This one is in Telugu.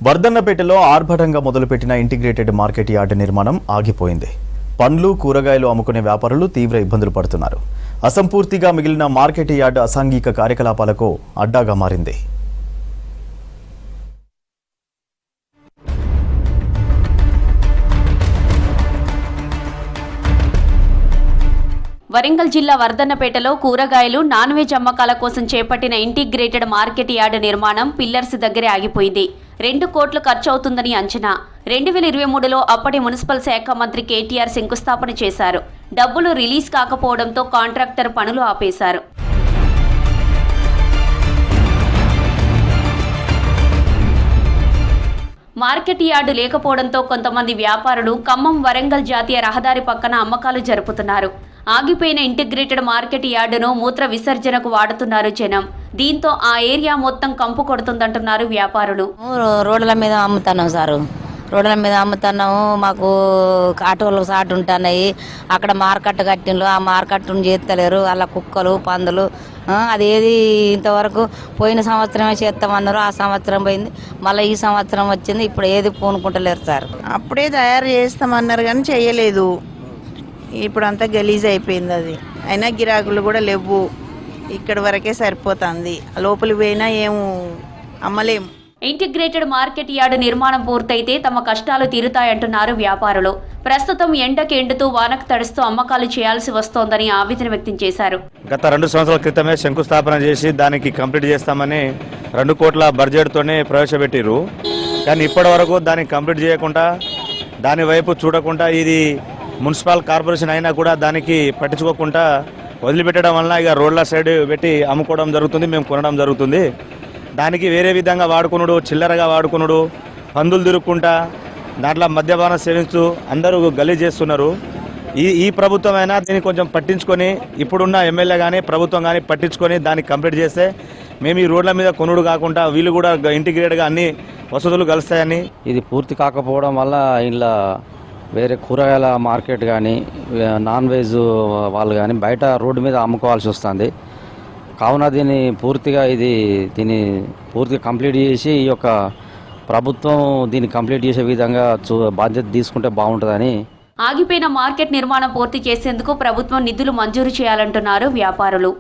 వర్ధన్నపేటలో ఆర్భటంగా మొదలుపెట్టిన ఇంటిగ్రేటెడ్ మార్కెట్ యార్డ్ నిర్మాణం ఆగిపోయింది. పండ్లు, కూరగాయలు అమ్ముకునే వ్యాపారులు తీవ్ర ఇబ్బందులు పడుతున్నారు. అసంపూర్తిగా మిగిలిన మార్కెట్ యార్డ్ అసాంఘిక కార్యకలాపాలకు అడ్డాగా మారింది. వరంగల్ జిల్లా వర్ధన్నపేటలో కూరగాయలు, నాన్ వెజ్ అమ్మకాల కోసం చేపట్టిన ఇంటిగ్రేటెడ్ మార్కెట్ యార్డ్ నిర్మాణం పిల్లర్స్ దగ్గరే ఆగిపోయింది. 2 కోట్లు ఖర్చు అవుతుందని అంచనా. 2023లో అప్పటి మున్సిపల్ శాఖ మంత్రి కేటీఆర్ శంకుస్థాపన చేశారు. డబ్బులు రిలీజ్ కాకపోవడంతో కాంట్రాక్టర్ పనులు ఆపేశారు. మార్కెట్ యార్డు లేకపోవడంతో కొంతమంది వ్యాపారులు ఖమ్మం వరంగల్ జాతీయ రహదారి పక్కన అమ్మకాలు జరుపుతున్నారు. ఆగిపోయిన ఇంటిగ్రేటెడ్ మార్కెట్ యార్డును మూత్ర విసర్జనకు వాడుతున్నారు జనం. దీంతో ఆ ఏరియా మొత్తం కంపు కొడుతుందంటున్నారు వ్యాపారులు. రోడ్ల మీద అమ్ముతున్నాం సారు, రోడ్ల మీద అమ్ముతున్నాము. మాకు ఆటోలు సాటు ఉంటున్నాయి. అక్కడ మార్కెట్ కట్టిండ్రు, ఆ మార్కెట్ను చేస్తలేరు. అలా కుక్కలు, పందులు, అదేది ఇంతవరకు పోయిన సంవత్సరమే చేస్తామన్నారు. ఆ సంవత్సరం పోయింది, మళ్ళీ ఈ సంవత్సరం వచ్చింది. ఇప్పుడు ఏది పూనుకుంటలేరు సార్. అప్పుడే తయారు చేస్తామన్నారు కానీ చేయలేదు. ఇప్పుడు అంతా గలీజ్ అయిపోయింది. అది అయినా గిరాకులు కూడా లేవు. ఇక్కడి వరకే సరిపోతుంది. లోపలికి పోయినా ఏం అమ్మలేము. ఇంటిగ్రేటెడ్ మార్కెట్ యార్డు నిర్మాణం పూర్తయితే తమ కష్టాలు తీరుతాయంటున్నారు వ్యాపారులు. ప్రస్తుతం ఎండకు ఎండుతూ వానకు తడుస్తూ అమ్మకాలు చేయాల్సి వస్తోందని ఆవేదన వ్యక్తం చేశారు. గత 2 సంవత్సరాల క్రితమే శంకుస్థాపన చేసి దానికి కంప్లీట్ చేస్తామని 2 కోట్ల బడ్జెట్తోనే ప్రవేశపెట్టిరు. కానీ ఇప్పటి వరకు దాన్ని కంప్లీట్ చేయకుండా, దాని వైపు చూడకుండా, ఇది మున్సిపల్ కార్పొరేషన్ అయినా కూడా దానికి పట్టించుకోకుండా వదిలిపెట్టడం వలన ఇక రోడ్ల సైడ్ పెట్టి అమ్ముకోవడం జరుగుతుంది, మేము కొనడం జరుగుతుంది. దానికి వేరే విధంగా వాడుకునుడు, చిల్లరగా వాడుకునుడు, పందులు తిరుక్కుంటా దాంట్లో మద్యపానం సేవిస్తూ అందరూ గలీజ్ చేస్తున్నారు. ఈ ప్రభుత్వం అయినా దీన్ని కొంచెం పట్టించుకొని, ఇప్పుడున్న ఎమ్మెల్యే కానీ ప్రభుత్వం కానీ పట్టించుకొని దాన్ని కంప్లీట్ చేస్తే మేము ఈ రోడ్ల మీద కొనుడు కాకుండా వీళ్ళు కూడా ఇంటిగ్రేట్గా అన్ని వసతులు కలుస్తాయని. ఇది పూర్తి కాకపోవడం వల్ల ఇలా వేరే కూరగాయల మార్కెట్ కానీ, నాన్ వెజ్ వాళ్ళు కానీ బయట రోడ్డు మీద అమ్ముకోవాల్సి వస్తుంది. కావున దీన్ని పూర్తిగా కంప్లీట్ చేసి ఈ యొక్క ప్రభుత్వం దీన్ని కంప్లీట్ చేసే విధంగా బాధ్యత తీసుకుంటే బాగుంటుందని. ఆగిపోయిన మార్కెట్ నిర్మాణం పూర్తి చేసేందుకు ప్రభుత్వం నిధులు మంజూరు చేయాలంటున్నారు వ్యాపారులు.